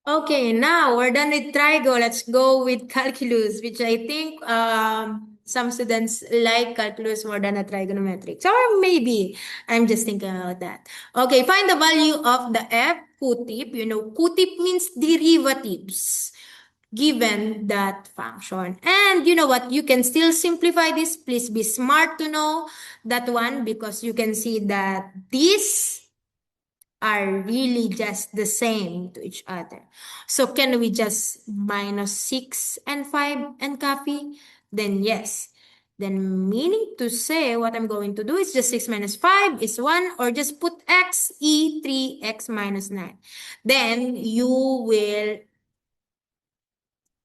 Okay, now we're done with trigo. Let's go with calculus, which I think some students like calculus more than a trigonometrics. Or maybe I'm just thinking about that. Okay, find the value of the f q-tip. You know, q-tip means derivatives given that function. And you know what? You can still simplify this. Please be smart to know that one because you can see that this are really just the same to each other. So can we just minus 6 and 5 and copy? Then yes. Then meaning to say what I'm going to do is just 6 minus 5 is 1 or just put x e 3x minus 9. Then you will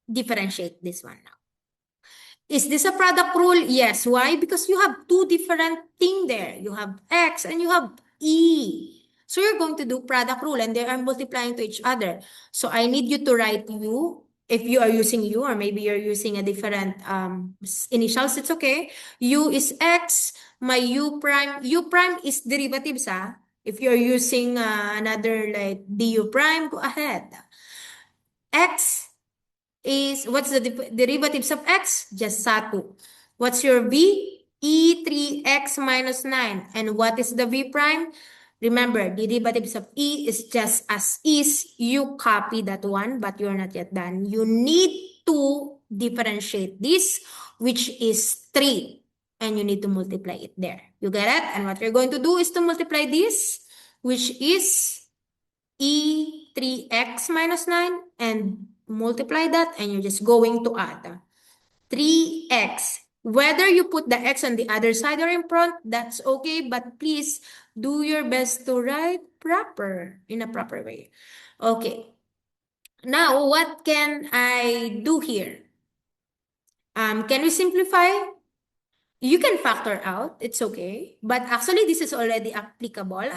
differentiate this one now. Is this a product rule? Yes. Why? Because you have two different things there. You have X and you have E. So you're going to do product rule and they are multiplying to each other. So I need you to write U. If you are using U or maybe you're using a different initials, it's okay. U is X. My U prime is derivatives. If you're using another like du prime, go ahead. X is, what's the derivatives of x? Just 1. What's your v? E 3x minus 9. And what is the v prime? Remember, derivatives of e is just as is. You copy that one, but you're not yet done. You need to differentiate this, which is 3. And you need to multiply it there. You get it? And what you're going to do is to multiply this, which is e 3x minus 9 and multiply that and you're just going to add 3x. Whether you put the x on the other side or in front, that's okay, but please do your best to write in a proper way. Okay. Now, what can I do here? Can we simplify? You can factor out, it's okay. But actually, this is already applicable,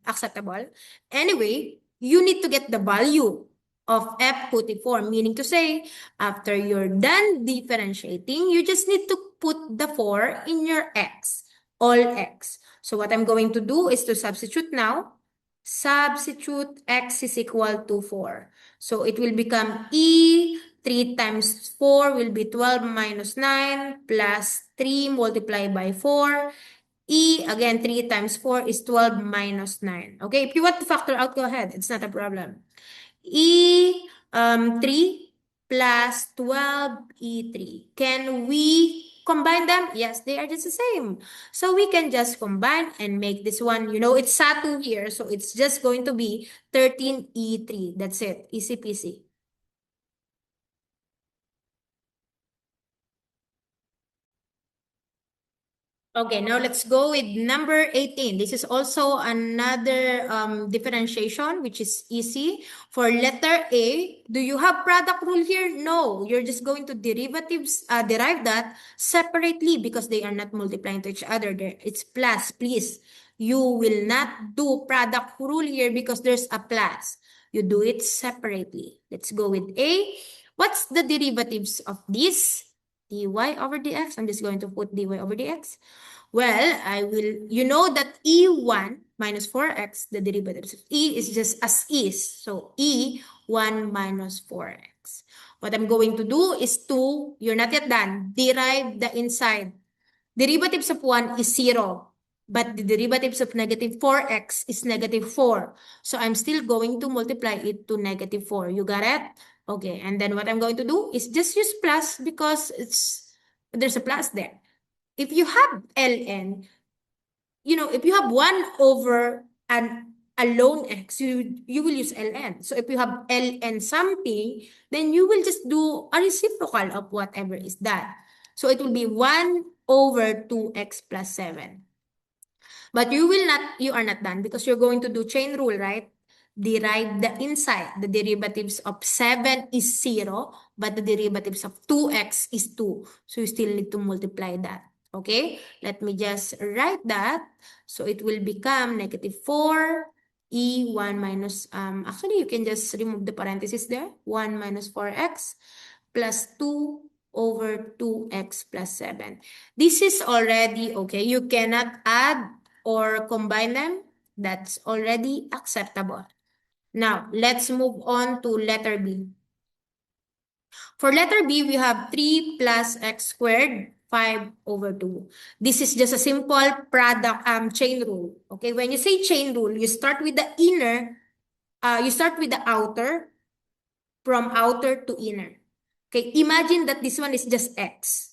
acceptable. Anyway, you need to get the value of f put in form, meaning to say, after you're done differentiating, you just need to put the 4 in your x, all x. So what I'm going to do is to substitute now. Substitute x is equal to 4. So it will become e 3 times 4 will be 12 minus 9 plus 3 multiplied by 4. E, again, 3 times 4 is 12 minus 9. Okay, if you want to factor out, go ahead. It's not a problem. E 3 plus 12 E3. Can we combine them? Yes, they are just the same. So we can just combine and make this one, you know, it's SATU here. So it's just going to be 13 E3. That's it. Easy peasy. Okay, now let's go with number 18. This is also another differentiation, which is easy. For letter A, do you have product rule here? No, you're just going to derive that separately because they are not multiplying to each other. There, it's plus, please. You will not do product rule here because there's a plus. You do it separately. Let's go with A. What's the derivatives of this? dy over dx. I'm just going to put dy over dx. Well, I will, you know that E1 minus 4x, the derivatives of E is just as is. So E1 minus 4x. What I'm going to do is to, you're not yet done, derive the inside. Derivatives of 1 is 0. But the derivatives of negative 4x is negative 4. So I'm still going to multiply it to negative 4. You got it? Okay, and then what I'm going to do is just use plus because there's a plus there. If you have ln, you know, if you have 1 over a lone x, you will use ln. So if you have ln something, then you will just do a reciprocal of whatever is that. So it will be 1 over 2x plus 7. But you are not done because you're going to do chain rule, right? Derive the inside. The derivatives of 7 is 0, but the derivatives of 2x is 2. So you still need to multiply that. Okay? Let me just write that. So it will become negative 4 e1 minus, actually you can just remove the parentheses there. 1 minus 4x plus 2 over 2x plus 7. This is already okay. You cannot add or combine them. That's already acceptable. Now, let's move on to letter B. For letter B, we have 3 plus x squared, 5 over 2. This is just a simple product chain rule. Okay, when you say chain rule, you start with the inner, you start with the outer, from outer to inner. Okay, imagine that this one is just x.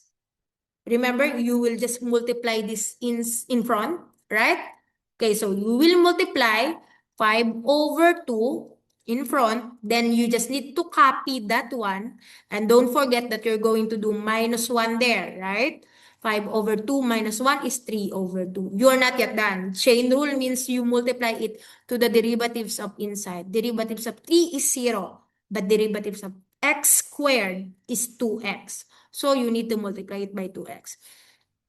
Remember, you will just multiply this in front, right? Okay, so you will multiply 5 over 2 in front, then you just need to copy that one, and don't forget that you're going to do minus 1 there, right? 5 over 2 minus 1 is 3 over 2. You're not yet done. Chain rule means you multiply it to the derivatives of inside. Derivatives of 3 is 0, but derivatives of x squared is 2x. So you need to multiply it by 2x.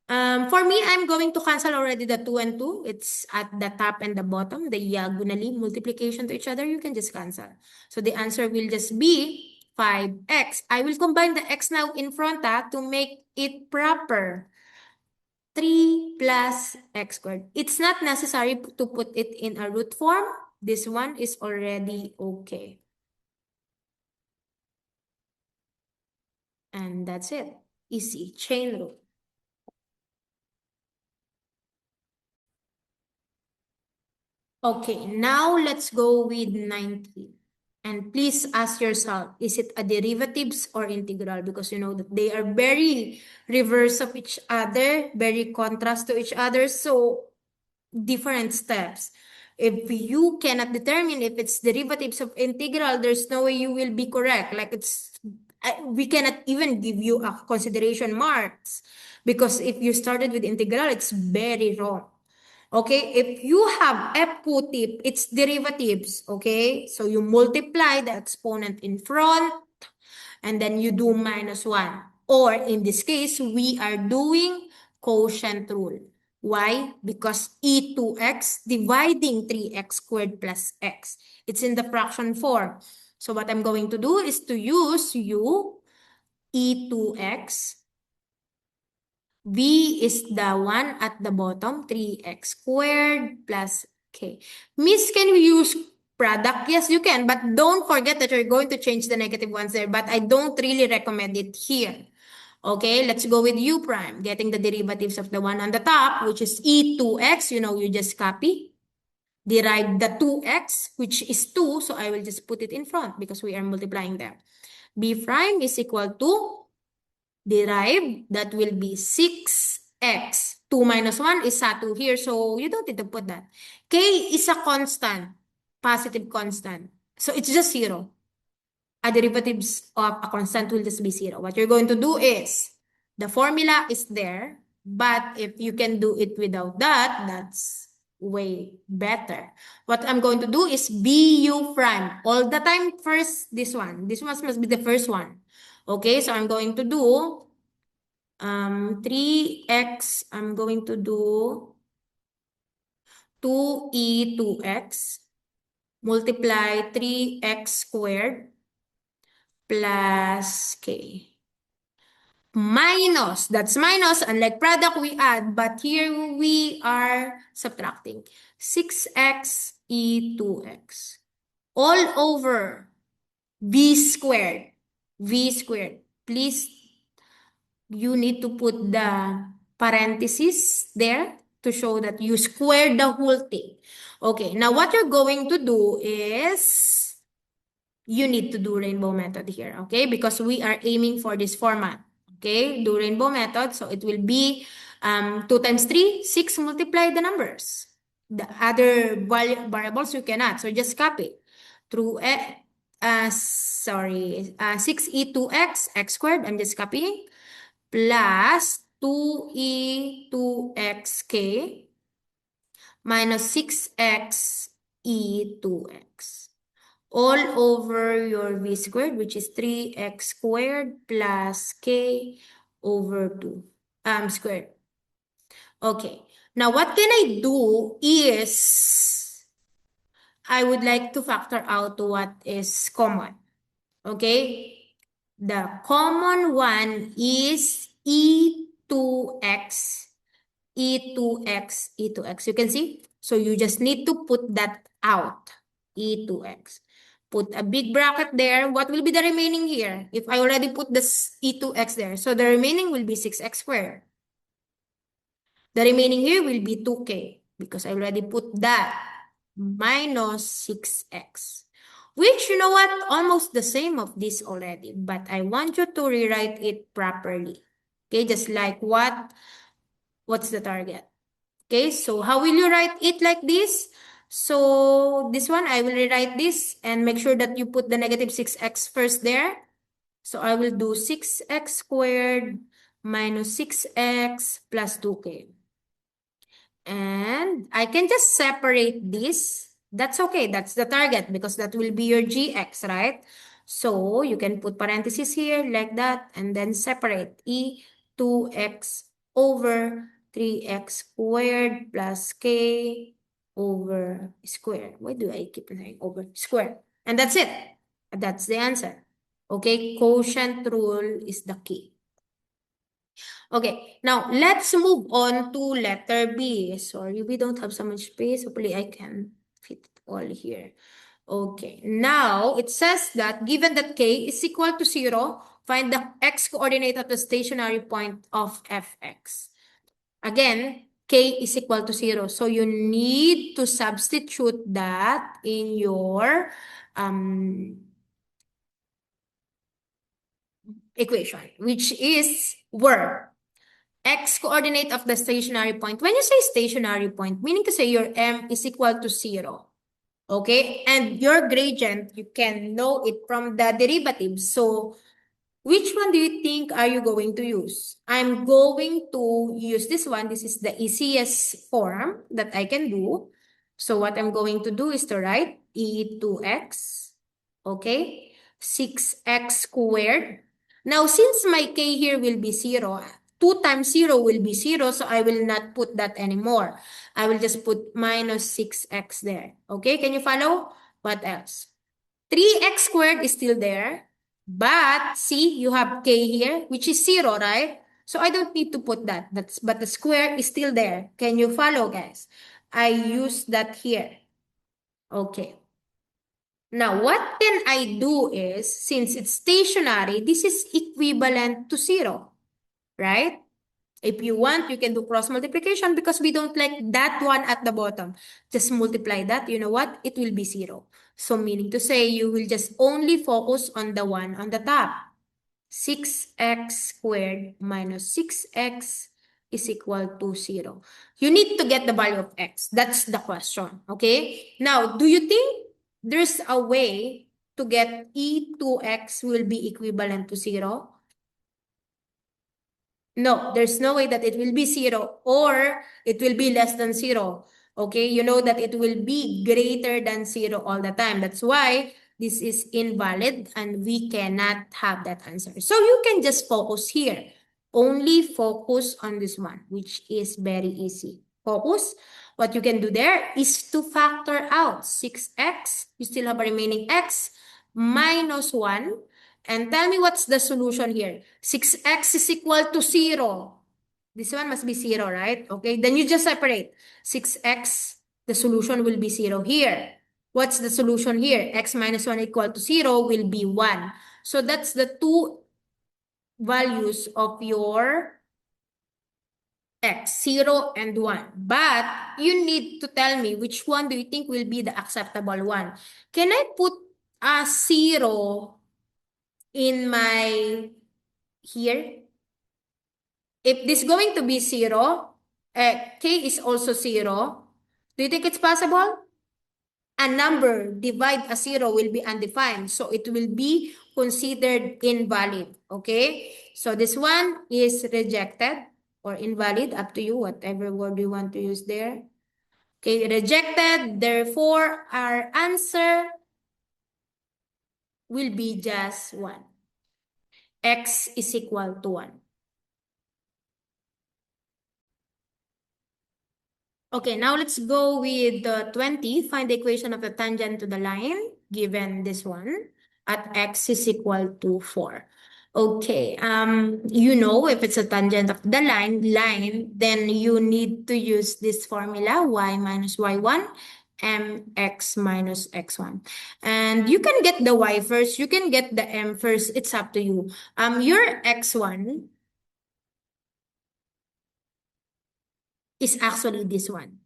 For me, I'm going to cancel already the 2 and 2. It's at the top and the bottom, the diagonally multiplication to each other. You can just cancel. So the answer will just be 5x. I will combine the x now in front to make it proper. 3 plus x squared. It's not necessary to put it in a root form. This one is already okay. And that's it. Easy. Chain rule. Okay, now let's go with 19. And please ask yourself, is it a derivatives or integral? Because you know that they are very reverse of each other, very contrast to each other. So different steps. If you cannot determine if it's derivatives of integral, there's no way you will be correct. Like we cannot even give you a consideration marks, because if you started with integral, it's very wrong. Okay, if you have f tip, it's derivatives. Okay, so you multiply the exponent in front and then you do minus 1. Or in this case, we are doing quotient rule. Why? Because e2x dividing 3x squared plus x. It's in the fraction form. So what I'm going to do is to use u e2x. V is the one at the bottom, 3x squared plus k. Miss, can we use product? Yes, you can, but don't forget that you're going to change the negative ones there, but I don't really recommend it here. Okay, let's go with u prime, getting the derivatives of the one on the top, which is e2x. You know, you just copy. Derive the 2x, which is 2, so I will just put it in front because we are multiplying them. B prime is equal to derived, that will be 6x. 2 minus 1 is 2 here, so you don't need to put that. K is a constant, positive constant. So it's just 0. A derivatives of a constant will just be 0. What you're going to do is, the formula is there, but if you can do it without that, that's way better. What I'm going to do is BU prime. All the time first, this one. This one must be the first one. Okay, so I'm going to do 3x, I'm going to do 2e2x multiply 3x squared plus k. Minus, that's minus, unlike product we add, but here we are subtracting. 6x e2x all over v squared. V squared. Please, you need to put the parentheses there to show that you squared the whole thing. Okay, now what you're going to do is you need to do rainbow method here, okay? Because we are aiming for this format, okay? Do rainbow method, so it will be 2 times 3, 6, multiply the numbers. The other variables you cannot, so just copy. Through 6e2x, x squared, I'm just copying, plus 2e2xk minus 6x e2x all over your v squared, which is 3x squared plus k over 2 squared. Okay, now what can I do is I would like to factor out what is common. Okay, the common one is e2x, e2x, e2x. You can see? So you just need to put that out, e2x. put a big bracket there. What will be the remaining here? If I already put this e2x there, so the remaining will be 6x squared. The remaining here will be 2k because I already put that minus 6x. Which, you know what, almost the same of this already, but I want you to rewrite it properly. Okay, just like what's the target? Okay, so how will you write it like this? So this one, I will rewrite this and make sure that you put the negative 6x first there. So I will do 6x squared minus 6x plus 2k. And I can just separate this. That's okay. That's the target because that will be your gx, right? So you can put parentheses here like that and then separate e2x over 3x squared plus k over square. Why do I keep saying over square? And that's it. That's the answer. Okay, quotient rule is the key. Okay, now let's move on to letter B. Sorry, we don't have so much space. Hopefully, I can fit it all here. Okay, now it says that given that k is equal to 0, find the x coordinate at the stationary point of fx. Again, k is equal to 0. So you need to substitute that in your equation, which is where x coordinate of the stationary point. When you say stationary point, meaning to say your m is equal to 0. Okay? And your gradient, you can know it from the derivative. So, which one do you think are you going to use? I'm going to use this one. This is the easiest form that I can do. So, what I'm going to do is to write e2x, okay, 6x squared. Now, since my k here will be 0, 2 times 0 will be 0, so I will not put that anymore. I will just put minus 6x there. Okay, can you follow? What else? 3x squared is still there. But see, you have k here, which is 0, right? So I don't need to put that. But the square is still there. Can you follow, guys? I use that here. Okay. Now, what can I do is, since it's stationary, this is equivalent to 0, right? If you want, you can do cross multiplication because we don't like that one at the bottom. Just multiply that. You know what? It will be 0. So meaning to say, you will just only focus on the one on the top. 6x squared minus 6x is equal to 0. You need to get the value of x. That's the question. Okay? Now, do you think there's a way to get e2x will be equivalent to 0? No, there's no way that it will be 0 or it will be less than 0. Okay, you know that it will be greater than 0 all the time. That's why this is invalid and we cannot have that answer. So you can just focus here. Only focus on this one, which is very easy. Focus. What you can do there is to factor out 6x. You still have a remaining x minus 1. And tell me what's the solution here. 6x is equal to 0. This one must be 0, right? Okay, then you just separate. 6x, the solution will be 0 here. What's the solution here? X minus 1 equal to 0 will be 1. So that's the two values of your x, 0 and 1. But you need to tell me which one do you think will be the acceptable one. Can I put a 0 in my here? If this is going to be 0, k is also 0, do you think it's possible? A number divide a 0 will be undefined, so it will be considered invalid, okay? So this one is rejected or invalid, up to you, whatever word you want to use there. Okay, rejected, therefore our answer will be just 1. X is equal to 1. Okay, now let's go with the 20. Find the equation of the tangent to the line, given this one, at x is equal to 4. Okay, you know, if it's a tangent of the line, then you need to use this formula, y minus y1 mx minus x1. And you can get the y first, you can get the m first, it's up to you. Your x1 is actually this one,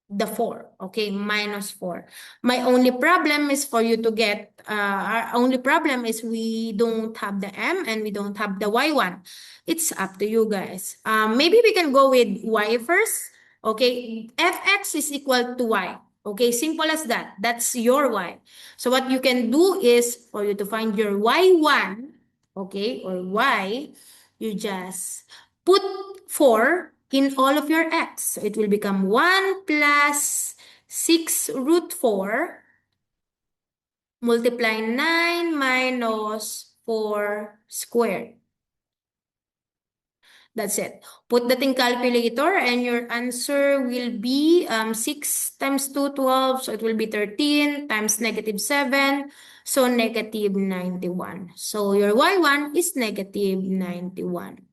the 4, okay, minus 4. My only problem is for you to get, our only problem is we don't have the m and we don't have the y1. It's up to you guys. Maybe we can go with y first, okay? Fx is equal to y, okay? Simple as that. That's your y. So what you can do is for you to find your y1, okay, or y, you just put 4 in all of your x. So it will become 1 plus 6 root 4 multiply 9 minus 4 squared. That's it. Put that in calculator and your answer will be 6 times 2, 12. So it will be 13 times negative 7. So negative 91. So your y1 is negative 91.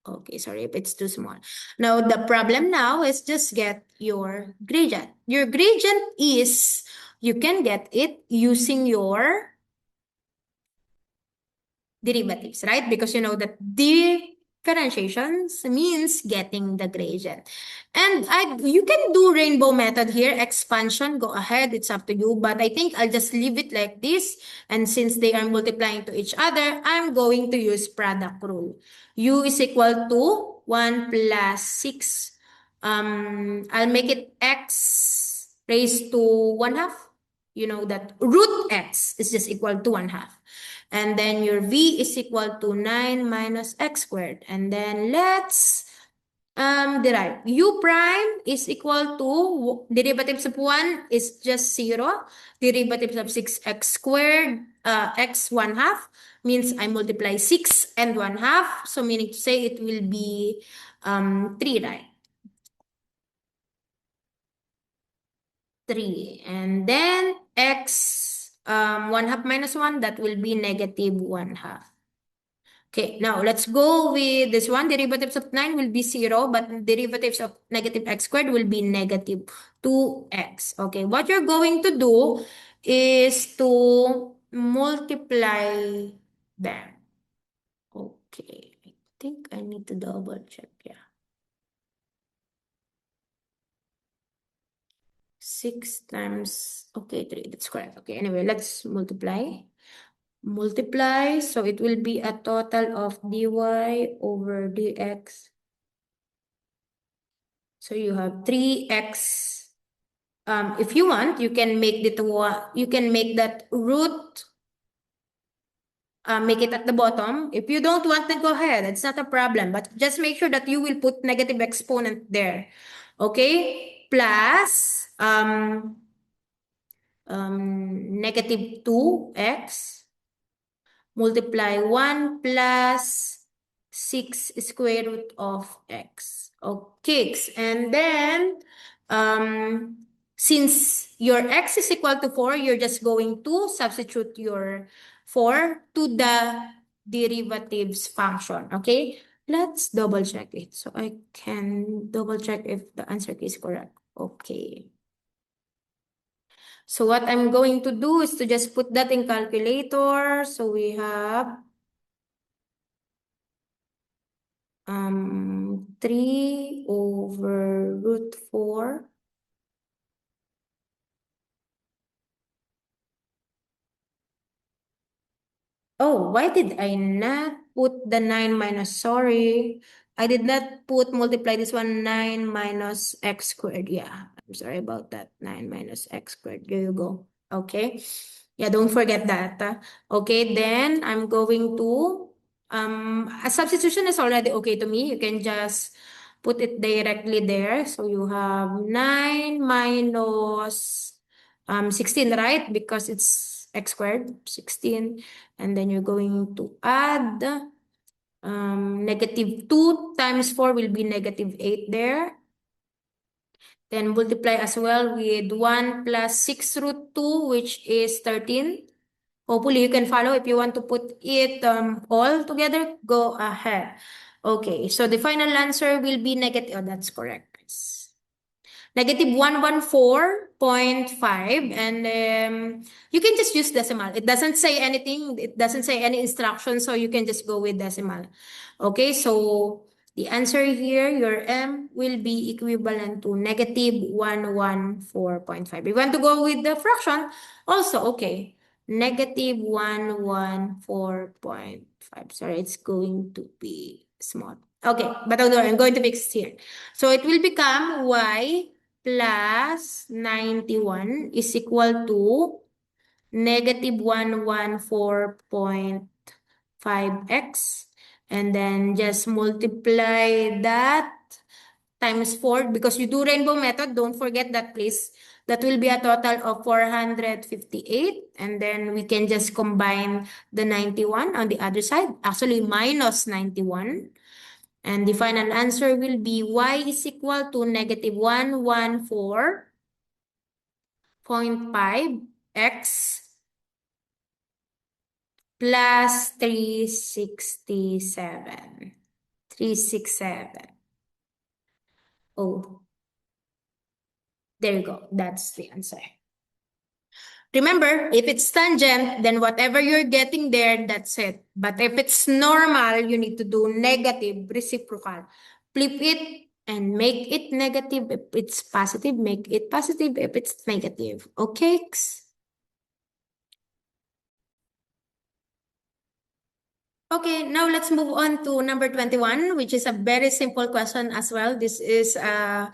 Okay, sorry if it's too small. Now, the problem now is just get your gradient. Your gradient is, you can get it using your derivatives, right? Because you know that differentiations means getting the gradient. And you can do rainbow method here, expansion, go ahead, it's up to you. But I think I'll just leave it like this. And since they are multiplying to each other, I'm going to use product rule. U is equal to 1 plus 6. I'll make it x raised to 1 half. You know that root x is just equal to 1 half. And then your v is equal to 9 minus x squared. And then let's derive. U prime is equal to, derivatives of 1 is just 0. Derivatives of 6x squared, x 1 half, means I multiply 6 and 1 half. So meaning to say it will be 3, right? 3. And then x 1 half minus 1, that will be negative 1 half. Okay, now let's go with this one. Derivatives of 9 will be 0, but derivatives of negative x squared will be negative 2x. Okay, what you're going to do is to multiply them. Okay, I think I need to double check. Yeah. 6 times, okay, 3, that's correct. Okay, anyway, let's multiply. Multiply, so it will be a total of dy over dx. So you have 3x. If you want, you can make you can make that root, make it at the bottom. If you don't want, then go ahead. It's not a problem. But just make sure that you will put negative exponent there. Okay? Plus negative 2x multiply 1 plus 6 square root of x. Okay, and then since your x is equal to 4, you're just going to substitute your 4 to the derivatives function. Okay, let's double check it so I can double check if the answer is correct. Okay. So what I'm going to do is to just put that in calculator. So we have 3 over root 4. Oh, why did I not put the 9 minus, sorry. I did not put multiply this one 9 minus x squared. Yeah, I'm sorry about that. 9 minus x squared. There you go. Okay. Yeah, don't forget that. Okay, then I'm going to, a substitution is already okay to me. You can just put it directly there. So you have 9 minus 16, right? Because it's x squared, 16. And then you're going to add negative 2 times 4 will be negative 8 there. Then multiply as well with 1 plus 6 root 2, which is 13. Hopefully you can follow. If you want to put it all together, go ahead. Okay, so the final answer will be negative. Oh, that's correct. Negative 114.5, and you can just use decimal. It doesn't say anything, it doesn't say any instructions, so you can just go with decimal. Okay, so the answer here, your M, will be equivalent to negative 114.5. We want to go with the fraction also, okay. Negative 114.5. Sorry, it's going to be small. Okay, but I'm going to fix here. So it will become y plus 91 is equal to negative 114.5x. And then just multiply that times 4 because you do rainbow method. Don't forget that, please. That will be a total of 458. And then we can just combine the 91 on the other side. Actually, minus 91. And the final answer will be y is equal to negative 114.5x plus 367. 367. Oh, there you go. That's the answer. Remember, if it's tangent, then whatever you're getting there, that's it. But if it's normal, you need to do negative reciprocal. Flip it and make it negative. If it's positive, make it positive. If it's negative. Okay? Okay, now let's move on to number 21, which is a very simple question as well. This is a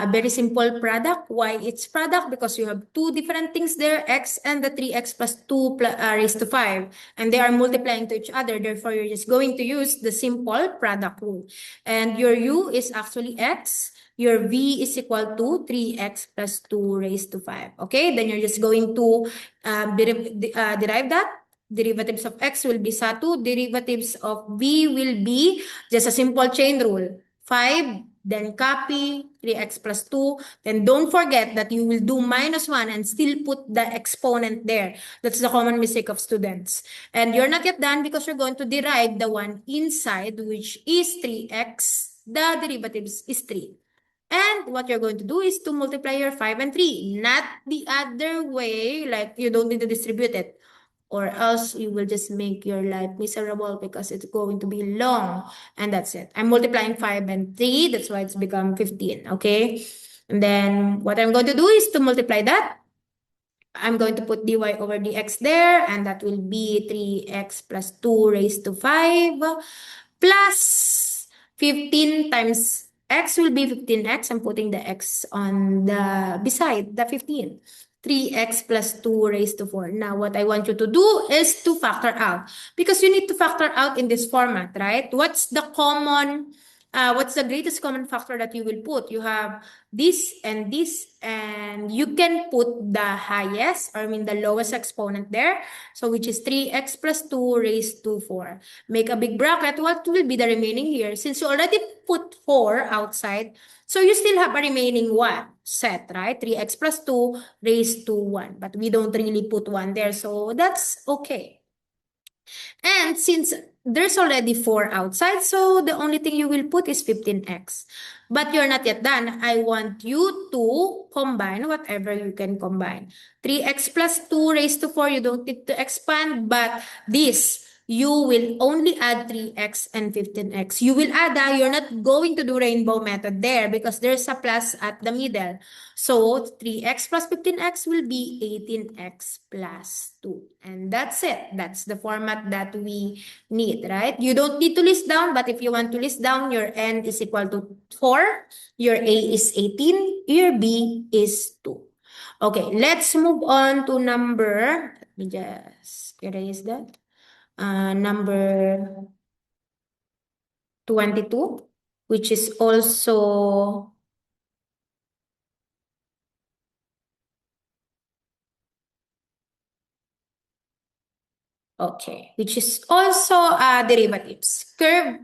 very simple product. Why it's product? Because you have two different things there, x and the 3x plus 2 raised to 5. And they are multiplying to each other. Therefore, you're just going to use the simple product rule. And your u is actually x. Your v is equal to 3x plus 2 raised to 5. Okay, then you're just going to derive that. Derivatives of x will be SATU. Derivatives of v will be just a simple chain rule. 5, then copy 3x plus 2. Then don't forget that you will do minus 1 and still put the exponent there. That's the common mistake of students. And you're not yet done because you're going to derive the one inside, which is 3x. The derivatives is 3. And what you're going to do is to multiply your 5 and 3, not the other way, like you don't need to distribute it. Or else you will just make your life miserable because it's going to be long. And that's it. I'm multiplying 5 and 3. That's why it's become 15. Okay? And then what I'm going to do is to multiply that. I'm going to put dy over dx there. And that will be 3x plus 2 raised to 5 plus 15 times x will be 15x. I'm putting the x on the beside the 15. 3x plus 2 raised to 4. Now, what I want you to do is to factor out. Because you need to factor out in this format, right? What's the greatest common factor that you will put? You have this, and you can put the highest, or I mean the lowest exponent there. So, which is 3x plus 2 raised to 4. Make a big bracket. What will be the remaining here? Since you already put 4 outside, so you still have a remaining 1 set, right? 3x plus 2 raised to 1. But we don't really put 1 there, so that's okay. And since there's already 4 outside, so the only thing you will put is 15x. But you're not yet done. I want you to combine whatever you can combine. 3x plus 2 raised to 4, you don't need to expand, but this, you will only add 3x and 15x. You will add, you're not going to do rainbow method there because there's a plus at the middle. So 3x plus 15x will be 18x plus 2. And that's it. That's the format that we need, right? You don't need to list down, but if you want to list down, your n is equal to 4, your a is 18, your b is 2. Okay, let's move on to number, let me just erase that. Number 22, which is also which is also derivatives. Curve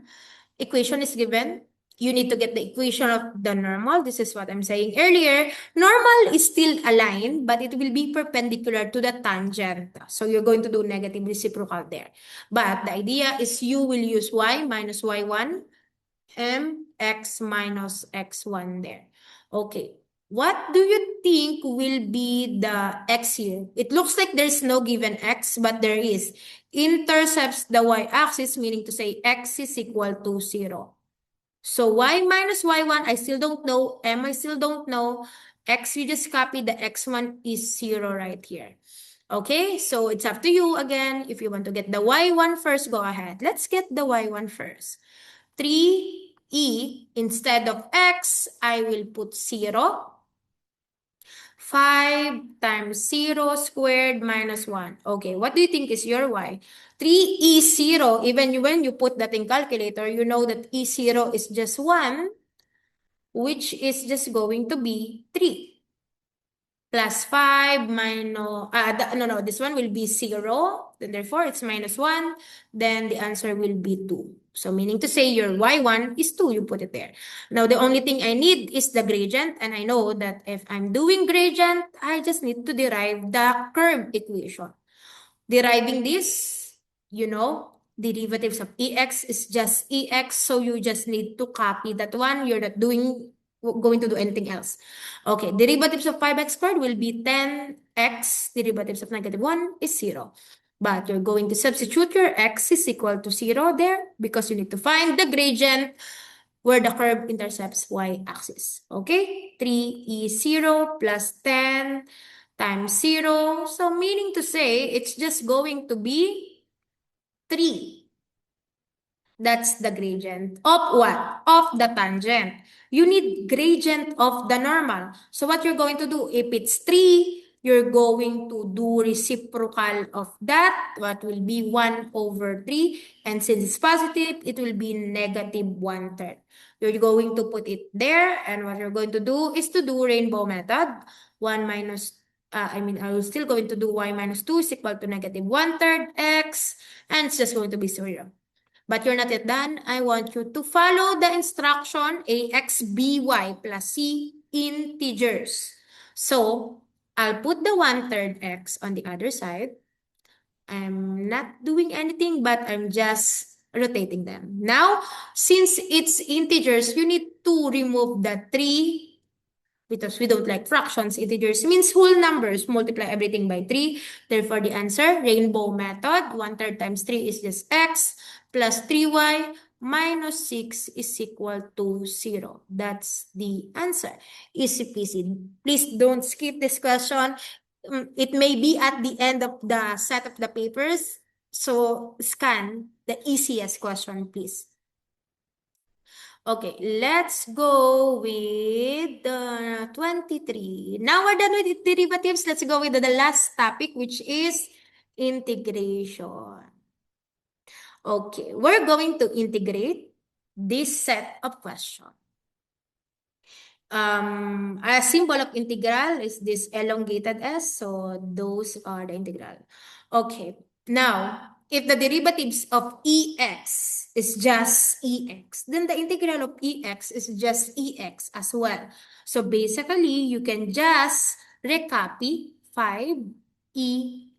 equation is given. You need to get the equation of the normal. This is what I'm saying earlier. Normal is still aligned, but it will be perpendicular to the tangent. So you're going to do negative reciprocal there. But the idea is you will use y minus y1, mx minus x1 there. Okay. What do you think will be the x here? It looks like there's no given x, but there is. Intercepts the y-axis, meaning to say x is equal to 0. So y minus y1, I still don't know. M, I still don't know. X, you just copy the x1 is 0 right here. Okay, so it's up to you again. If you want to get the y1 first, go ahead. Let's get the y1 first. 3e, instead of x, I will put 0. 5 times 0 squared minus 1. Okay, what do you think is your y? 3e0, even when you put that in calculator, you know that e0 is just 1, which is just going to be 3. Plus 5 minus, no, this one will be 0. Then therefore, it's minus 1. Then the answer will be 2. So meaning to say your y1 is 2. You put it there. Now, the only thing I need is the gradient. And I know that if I'm doing gradient, I just need to derive the curve equation. Deriving this, you know, derivatives of ex is just ex. So you just need to copy that one. You're not going to do anything else. Okay, derivatives of 5x squared will be 10x. Derivatives of negative 1 is 0. But you're going to substitute your x is equal to 0 there because you need to find the gradient where the curve intercepts y-axis. Okay, 3 is 0 plus 10 times 0. So meaning to say, it's just going to be 3. That's the gradient of what? Of the tangent. You need gradient of the normal. So what you're going to do, if it's 3, you're going to do reciprocal of that. What will be 1 over 3? And since it's positive, it will be negative 1/3. You're going to put it there. And what you're going to do is to do rainbow method. 1 minus, I will still going to do y minus 2 is equal to negative 1/3 x. And it's just going to be 0. But you're not yet done. I want you to follow the instruction ax, by plus c integers. So, I'll put the 1/3 x on the other side. I'm not doing anything, but I'm just rotating them. Now, since it's integers, you need to remove the 3 because we don't like fractions. Integers means whole numbers. Multiply everything by 3. Therefore, the answer, rainbow method, 1/3 times 3 is just x plus 3y minus 6 is equal to 0. That's the answer. Easy peasy. Please don't skip this question. It may be at the end of the set of the papers. So, scan the easiest question, please. Okay, let's go with the 23. Now we're done with derivatives. Let's go with the last topic, which is integration. Okay, we're going to integrate this set of questions. A symbol of integral is this elongated s, so those are the integral. Okay, now, if the derivatives of ex is just ex, then the integral of ex is just ex as well. So basically, you can just recopy 5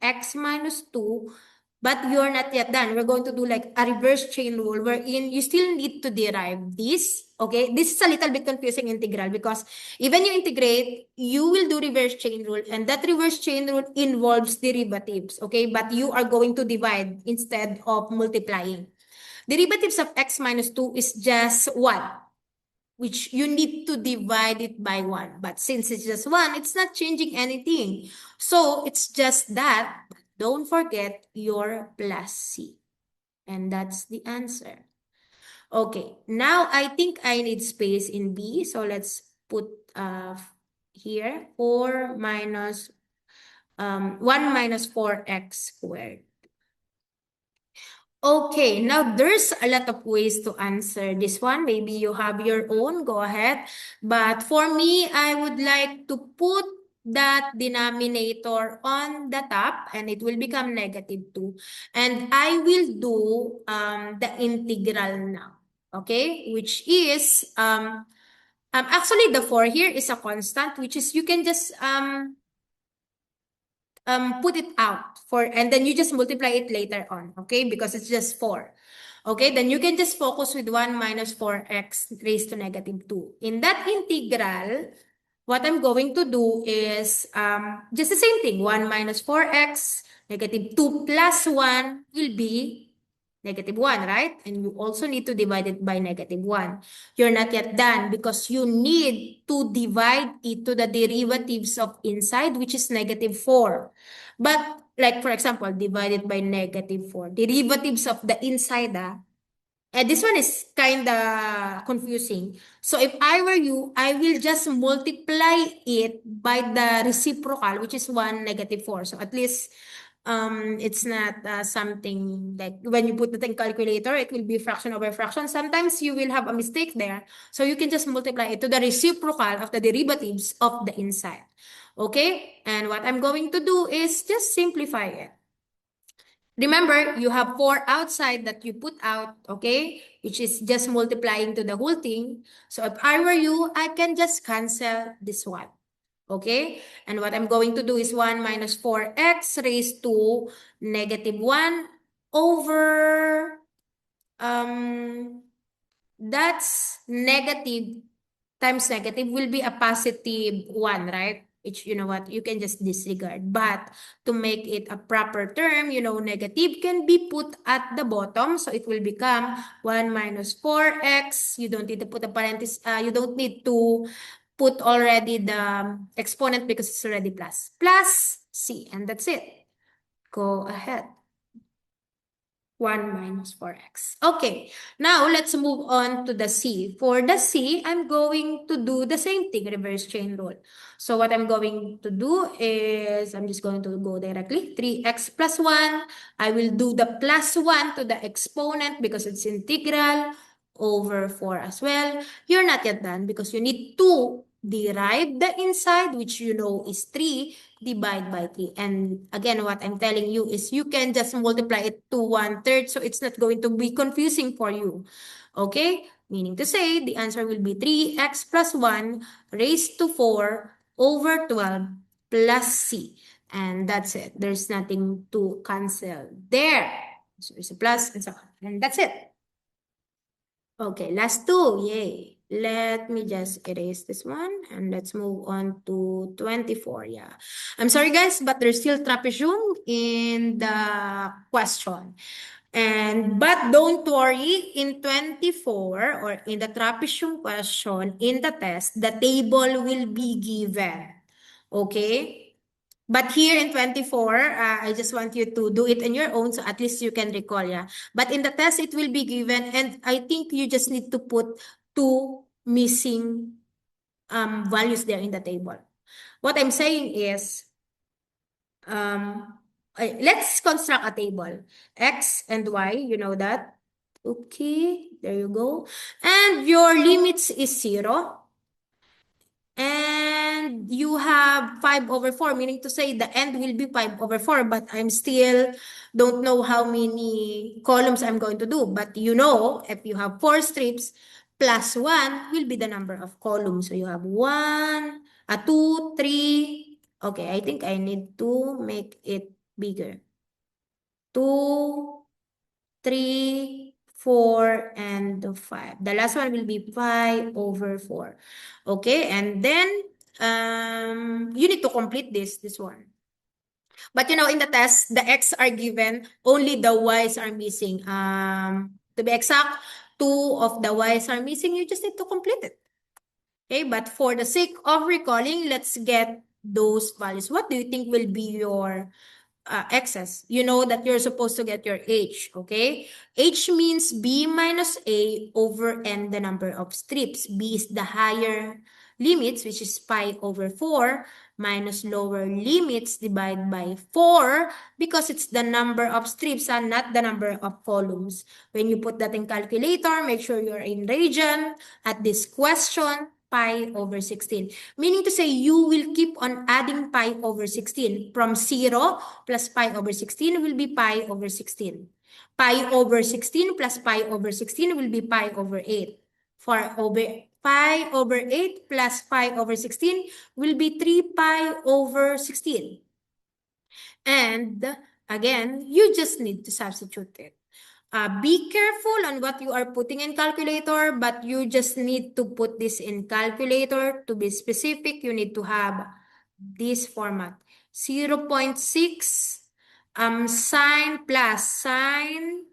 ex minus 2, but you're not yet done. We're going to do like a reverse chain rule wherein you still need to derive this. Okay, this is a little bit confusing integral because even you integrate, you will do reverse chain rule, and that reverse chain rule involves derivatives. Okay, but you are going to divide instead of multiplying. Derivatives of x minus 2 is just 1, which you need to divide it by 1. But since it's just 1, it's not changing anything. So it's just that. Don't forget your plus c. And that's the answer. Okay, now I think I need space in B. So let's put here 4 minus 1 minus 4x squared. Okay, now there's a lot of ways to answer this one. Maybe you have your own, go ahead. But for me, I would like to put that denominator on the top and it will become negative 2. And I will do the integral now, okay? Which is, actually the 4 here is a constant, which is you can just put it out and then you just multiply it later on, okay? Because it's just 4. Okay, then you can just focus with 1 minus 4x raised to negative 2. In that integral, what I'm going to do is just the same thing. 1 minus 4x, negative 2 plus 1 will be negative 1, right? And you also need to divide it by negative 1. You're not yet done because you need to divide it to the derivatives of inside, which is negative 4. But like, for example, divide it by negative 4. Derivatives of the inside, and this one is kind of confusing. So if I were you, I will just multiply it by the reciprocal, which is 1, negative 4. So at least it's not something like when you put it in calculator, it will be fraction over fraction. Sometimes you will have a mistake there. So you can just multiply it to the reciprocal of the derivatives of the inside. Okay? And what I'm going to do is just simplify it. Remember, you have 4 outside that you put out, okay? Which is just multiplying to the whole thing. So if I were you, I can just cancel this one, okay? And what I'm going to do is 1 minus 4x raised to negative 1 over, that's negative times negative will be a positive 1, right? Which, you know what, you can just disregard. But to make it a proper term, you know, negative can be put at the bottom. So it will become 1 minus 4x. You don't need to put a parenthesis. You don't need to put already the exponent because it's already plus. Plus c. And that's it. Go ahead. 1 minus 4x. Okay, now let's move on to the C. For the C, I'm going to do the same thing, reverse chain rule. So what I'm going to do is, I'm just going to go directly, 3x plus 1. I will do the plus 1 to the exponent because it's integral over 4 as well. You're not yet done because you need to derive the inside, which you know is 3, divide by 3. And again, what I'm telling you is you can just multiply it to 1/3, so it's not going to be confusing for you. Okay? Meaning to say, the answer will be 3x plus 1 raised to 4 over 12 plus c. And that's it. There's nothing to cancel there. So there's a plus and so on. And that's it. Okay, last two. Yay. Let me just erase this one and let's move on to 24. Yeah. I'm sorry, guys, but there's still trapezium in the question. But don't worry, in 24 or in the trapezium question in the test, the table will be given. Okay? But here in 24, I just want you to do it on your own so at least you can recall, yeah. But in the test, it will be given and I think you just need to put 2 missing values there in the table. What I'm saying is, let's construct a table. X and Y, you know that. Okay, there you go. And your limits is 0. And you have 5 over 4, meaning to say the end will be 5 over 4, but I'm still don't know how many columns I'm going to do. But you know, if you have 4 strips, plus 1 will be the number of columns. So you have 1, 2, 3. Okay, I think I need to make it bigger. 2, 3, 4, and 5. The last one will be 5 over 4. Okay, and then you need to complete this one. But you know, in the test, the X are given, only the Y's are missing. To be exact, 2 of the Y's are missing. You just need to complete it. Okay, but for the sake of recalling, let's get those values. What do you think will be your excess? You know that you're supposed to get your H, okay? H means B minus A over N, the number of strips. B is the higher limits, which is pi over 4, minus lower limits divided by 4, because it's the number of strips and not the number of columns. When you put that in calculator, make sure you're in radian. At this question, pi over 16. Meaning to say, you will keep on adding pi over 16. From 0 plus pi over 16 will be pi over 16. Pi over 16 plus pi over 16 will be pi over 8. For pi over 8 plus pi over 16 will be 3 pi over 16. And again, you just need to substitute it. Be careful on what you are putting in calculator, but you just need to put this in calculator. To be specific, you need to have this format. 0.6 sine plus sine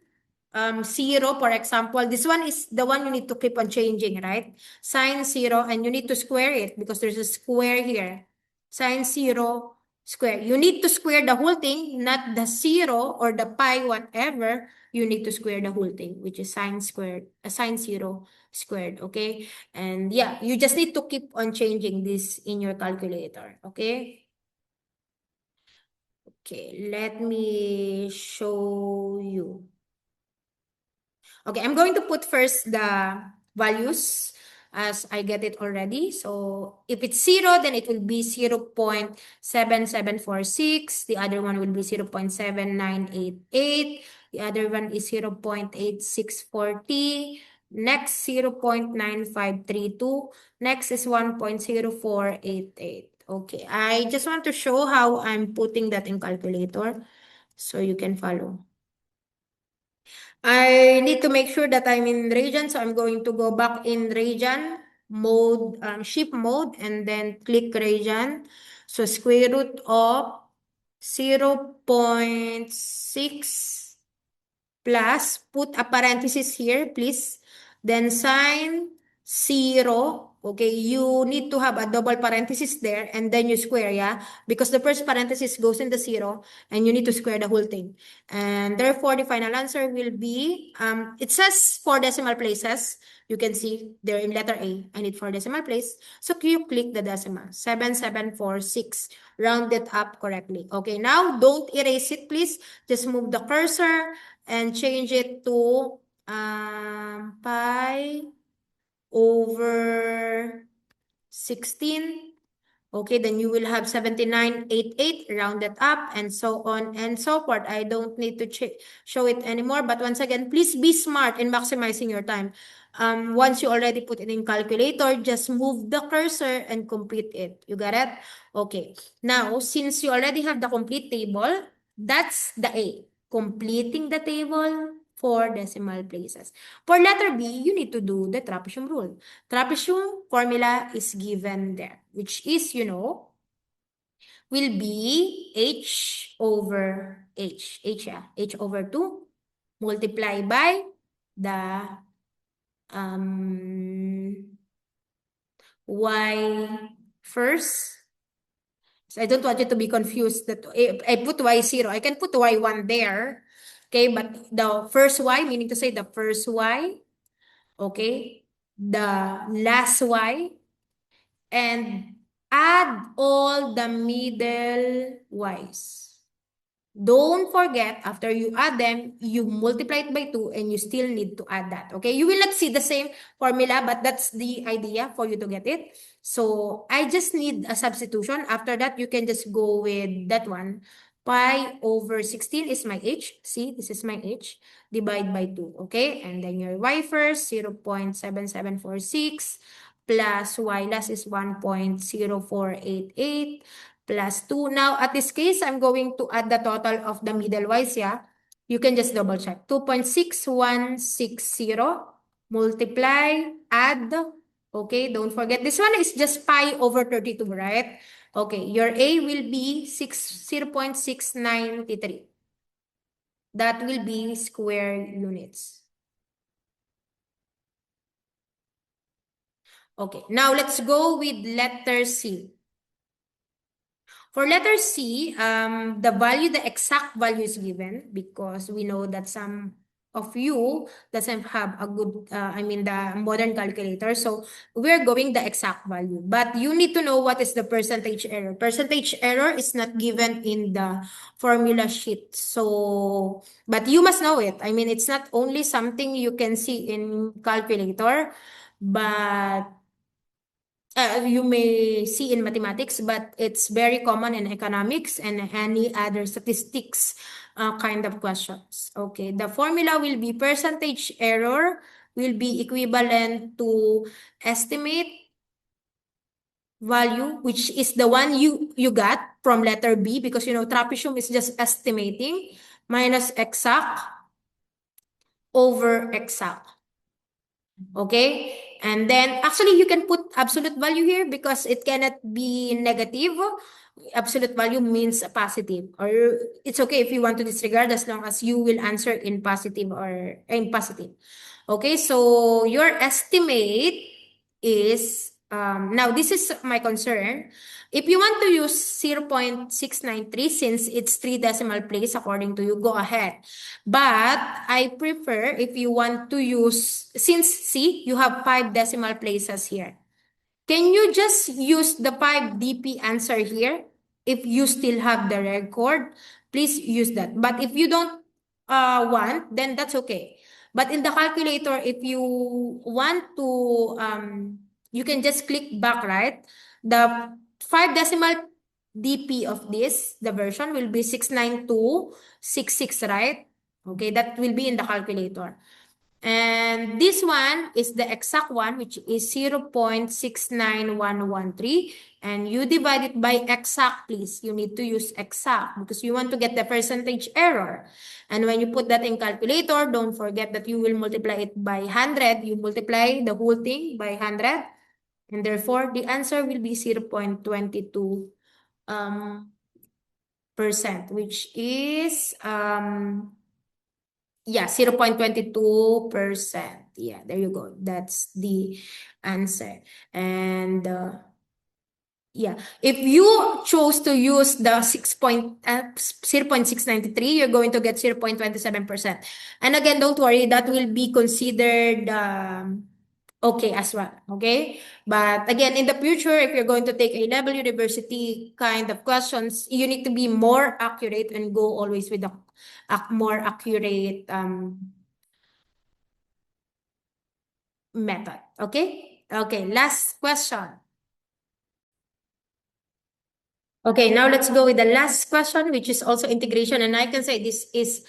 0, for example. This one is the one you need to keep on changing, right? Sine 0, and you need to square it because there's a square here. Sine 0 square. You need to square the whole thing, not the 0 or the pi, whatever. You need to square the whole thing, which is sine squared, sine 0 squared, okay? And yeah, you just need to keep on changing this in your calculator, okay? Okay, let me show you. Okay, I'm going to put first the values as I get it already. So if it's 0, then it will be 0.7746. The other one will be 0.7988. The other one is 0.8640. Next, 0.9532. Next is 1.0488. Okay, I just want to show how I'm putting that in calculator so you can follow. I need to make sure that I'm in Radian, so I'm going to go back in Radian mode, ship mode, and then click Radian. So square root of 0.6 plus, put a parenthesis here, please. Then sine 0. Okay, you need to have a double parenthesis there, and then you square, yeah? Because the first parenthesis goes in the 0, and you need to square the whole thing. And therefore, the final answer will be, it says 4 decimal places. You can see there in letter A. I need 4 decimal place. So you click the decimal, 7746. Round it up correctly. Okay, now don't erase it, please. Just move the cursor and change it to pi over 16. Okay, then you will have 7988 rounded up and so on and so forth. I don't need to show it anymore. But once again, please be smart in maximizing your time. Once you already put it in calculator, just move the cursor and complete it. You got it? Okay. Now, since you already have the complete table, that's the A. Completing the table for decimal places. For letter B, you need to do the trapezium rule. Trapezium formula is given there, which is, will be H over H. H over 2 multiply by the Y first. So I don't want you to be confused that I put Y0. I can put Y1 there. Okay, but the first Y, meaning to say the first Y, okay, the last Y, and add all the middle Y's. Don't forget, after you add them, you multiply it by 2 and you still need to add that. Okay, you will not see the same formula, but that's the idea for you to get it. So I just need a substitution. After that, you can just go with that one. Pi over 16 is my h. See, this is my h. Divide by 2. Okay, and then your y first, 0.7746 plus y last is 1.0488 plus 2. Now, at this case, I'm going to add the total of the middle wise, yeah? You can just double check. 2.6160 multiply, add. Okay, don't forget. This one is just pi over 32, right? Okay, your A will be 0.693. That will be square units. Okay, now let's go with letter C. For letter C, the exact value is given because we know that some of you doesn't have a good, the modern calculator. So we're going the exact value. But you need to know what is the percentage error. Percentage error is not given in the formula sheet. So, but you must know it. I mean, it's not only something you can see in calculator, but you may see in mathematics, but it's very common in economics and any other statistics kind of questions. Okay, the formula will be percentage error will be equivalent to estimate value, which is the one you got from letter B, because trapezium is just estimating, minus exact over exact. Okay? And then actually you can put absolute value here because it cannot be negative. Absolute value means positive, or it's okay if you want to disregard as long as you will answer in positive or in positive. Okay, so your estimate is now this is my concern. If you want to use 0.693 since it's 3 decimal place according to you, go ahead. But I prefer if you want to use, since see, you have 5 decimal places here. Can you just use the 5 DP answer here? If you still have the record, please use that. But if you don't want, then that's okay. But in the calculator, if you want to, you can just click back, right? The 5 decimal DP of this, the version will be 69266, right? Okay, that will be in the calculator. And this one is the exact one, which is 0.69113. And you divide it by exact, please. You need to use exact because you want to get the percentage error. And when you put that in calculator, don't forget that you will multiply it by 100. You multiply the whole thing by 100. And therefore, the answer will be 0.22 percent, which is yeah, 0.22%. Yeah, there you go. That's the answer. And yeah, if you chose to use the 0.693, you're going to get 0.27%. And again, don't worry, that will be considered okay as well. Okay. But again, in the future, if you're going to take A-level university kind of questions, you need to be more accurate and go always with the more accurate method. Okay? Okay, last question. Okay, now let's go with the last question, which is also integration. And I can say this is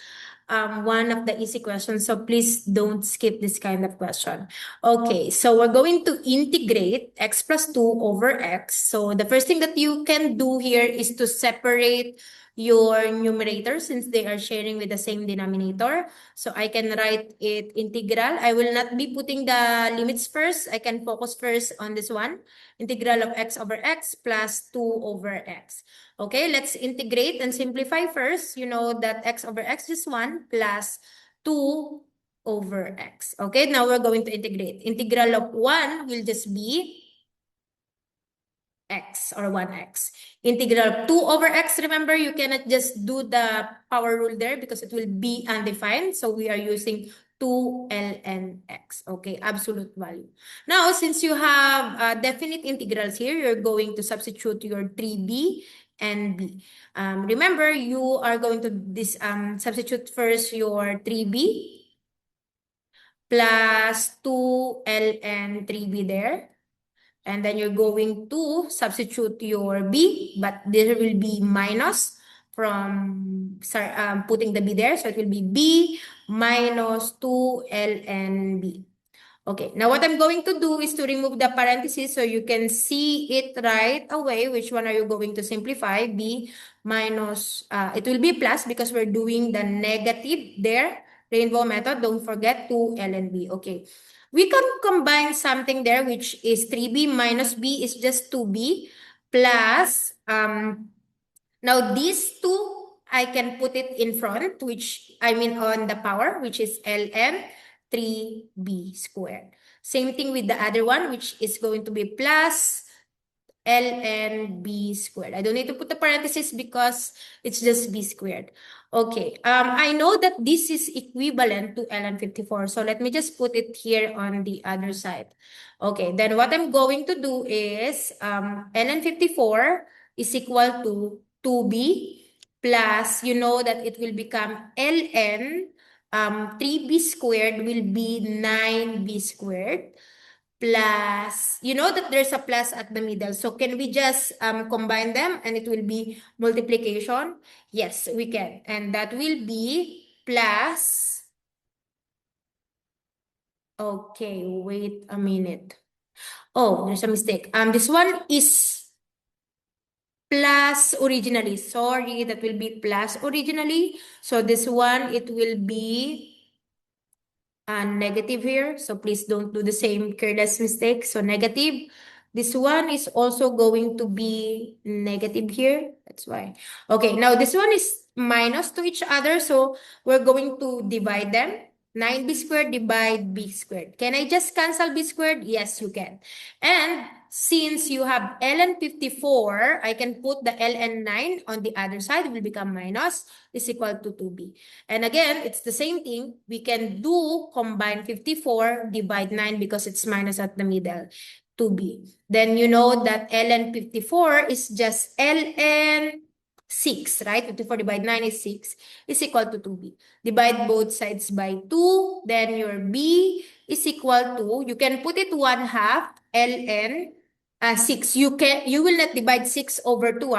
one of the easy questions, so please don't skip this kind of question. Okay, so we're going to integrate x plus 2 over x. So the first thing that you can do here is to separate your numerator since they are sharing with the same denominator. So I can write it integral. I will not be putting the limits first. I can focus first on this one. Integral of x over x plus 2 over x. Okay, let's integrate and simplify first. You know that x over x is 1 plus 2 over x. Okay, now we're going to integrate. Integral of 1 will just be x or 1x. Integral of 2 over x, remember, you cannot just do the power rule there because it will be undefined. So we are using 2 ln x. Okay, absolute value. Now, since you have definite integrals here, you're going to substitute your 3b and b. Remember, you are going to substitute first your 3b plus 2 ln 3b there. And then you're going to substitute your b, but there will be minus from putting the b there. So it will be b minus 2 ln b. Okay, now what I'm going to do is to remove the parentheses so you can see it right away. Which one are you going to simplify? B minus, it will be plus because we're doing the negative there. Rainbow method, don't forget 2 ln b. Okay, we can combine something there, which is 3b minus b is just 2b plus, now these two, I can put it in front, which I mean on the power, which is ln 3b squared. Same thing with the other one, which is going to be plus ln b squared. I don't need to put the parentheses because it's just b squared. Okay, I know that this is equivalent to ln 54. So let me just put it here on the other side. Okay, then what I'm going to do is ln 54 is equal to 2b plus, you know that it will become ln 3b squared will be 9b squared plus, you know that there's a plus at the middle. So can we just combine them and it will be multiplication? Yes, we can. And that will be plus, okay, wait a minute. Oh, there's a mistake. This one is plus originally. Sorry, that will be plus originally. So this one, it will be negative here. So please don't do the same careless mistake. So negative. This one is also going to be negative here. That's why. Okay, now this one is minus to each other. So we're going to divide them. 9b squared divide b squared. Can I just cancel b squared? Yes, you can. And since you have ln 54, I can put the ln 9 on the other side. It will become minus is equal to 2b. And again, it's the same thing. We can do combine 54, divide 9 because it's minus at the middle, 2b. Then you know that ln 54 is just ln 6, right? 54 divided 9 is 6, is equal to 2b. Divide both sides by 2, then your b is equal to, you can put it 1/2 ln 6. You will not divide 6 over 2.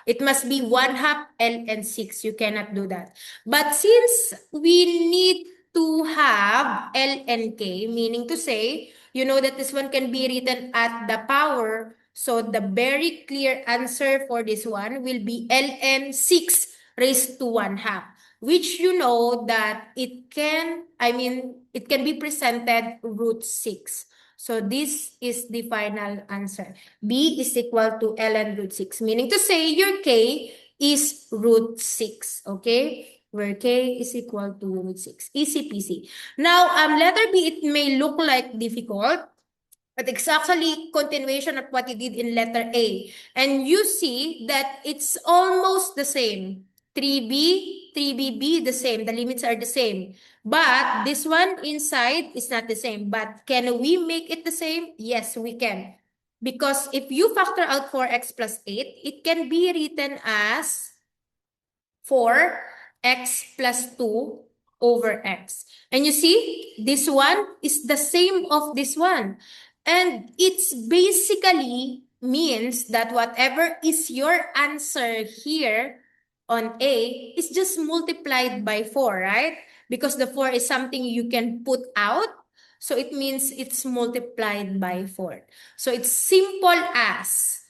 It must be 1/2 ln 6. You cannot do that. But since we need to have ln k, meaning to say, you know that this one can be written at the power. So the very clear answer for this one will be ln 6 raised to 1/2, which you know that it can be presented root 6. So this is the final answer. B is equal to ln root 6, meaning to say your k is root 6, okay? Where k is equal to root 6. Easy peasy. Now, letter B, it may look like difficult, but it's actually continuation of what you did in letter A. And you see that it's almost the same. 3b, 3bb, the same. The limits are the same. But this one inside is not the same. But can we make it the same? Yes, we can. Because if you factor out 4x plus 8, it can be written as 4x plus 2 over x. And you see, this one is the same of this one. And it's basically means that whatever is your answer here on A is just multiplied by 4, right? Because the 4 is something you can put out. So it means it's multiplied by 4. So it's simple as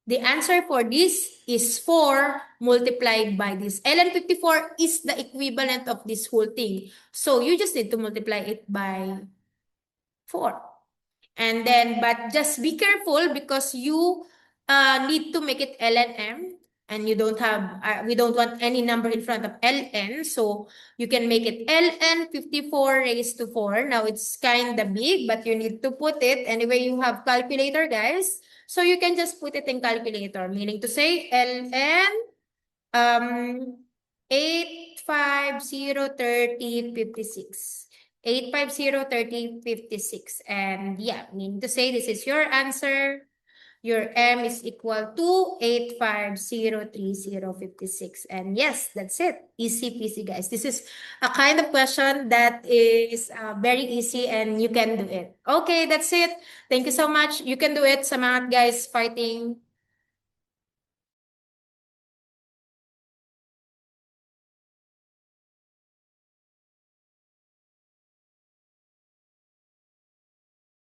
the answer for this is 4 multiplied by this. ln 54 is the equivalent of this whole thing. So you just need to multiply it by 4. And then, but just be careful because you need to make it ln m. And you don't have, we don't want any number in front of ln. So you can make it ln 54 raised to 4. Now it's kind of big, but you need to put it. Anyway, you have calculator, guys. So you can just put it in calculator, meaning to say ln 850 30 56. 850 30 56. And yeah, meaning to say this is your answer. Your M is equal to 8503056. And yes, that's it. Easy peasy, guys. This is a kind of question that is very easy and you can do it. Okay, that's it. Thank you so much. You can do it. Salamat, guys. Fighting.